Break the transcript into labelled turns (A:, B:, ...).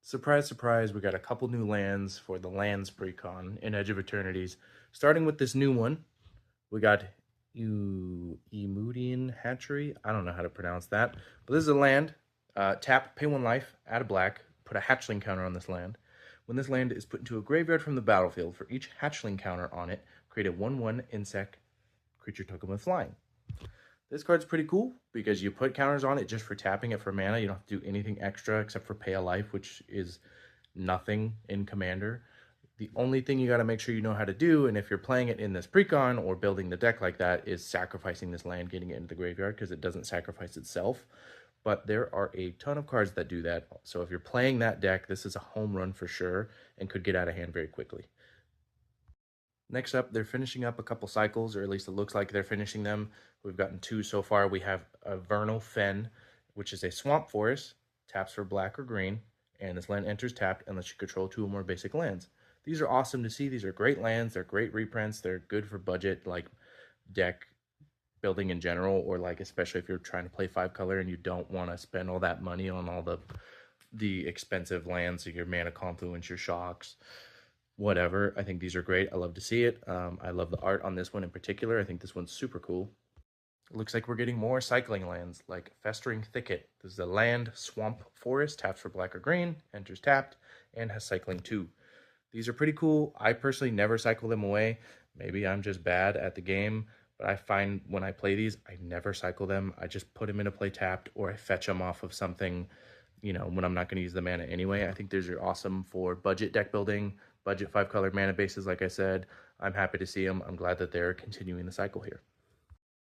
A: Surprise, surprise, we got a couple new lands for the Lands Precon in Edge of Eternities. Starting with this new one, we got Emudian Hatchery. I don't know how to pronounce that, but this is a land. Tap, pay 1 life, add a black, put a hatchling counter on this land. When this land is put into a graveyard from the battlefield, for each hatchling counter on it, create a 1/1 insect creature token with flying. This card's pretty cool because you put counters on it just for tapping it for mana. You don't have to do anything extra except for pay a life, which is nothing in Commander. The only thing you got to make sure you know how to do, and if you're playing it in this precon or building the deck like that, is sacrificing this land, getting it into the graveyard, because it doesn't sacrifice itself. But there are a ton of cards that do that. So if you're playing that deck, this is a home run for sure and could get out of hand very quickly. Next up, they're finishing up a couple cycles, or at least it looks like they're finishing them. We've gotten 2 so far. We have a Vernal Fen, which is a swamp forest, taps for black or green, and this land enters tapped unless you control 2 or more basic lands. These are awesome to see. These are great lands. They're great reprints. They're good for budget, like deck building in general, or like especially if you're trying to play 5-color and you don't want to spend all that money on all the expensive lands, so your Mana Confluence, your Shocks, whatever. I think these are great. I love to see it. I love the art on this one in particular. I think this one's super cool. It looks like we're getting more cycling lands, like Festering Thicket. This is a land swamp forest, taps for black or green, enters tapped, and has cycling 2. These are pretty cool. I personally never cycle them away. Maybe I'm just bad at the game, but I find when I play these, I never cycle them. I just put them into play tapped, or I fetch them off of something, when I'm not going to use the mana anyway. I think these are awesome for budget deck building, budget 5-color mana bases, like I said. I'm happy to see them. I'm glad that they're continuing the cycle here.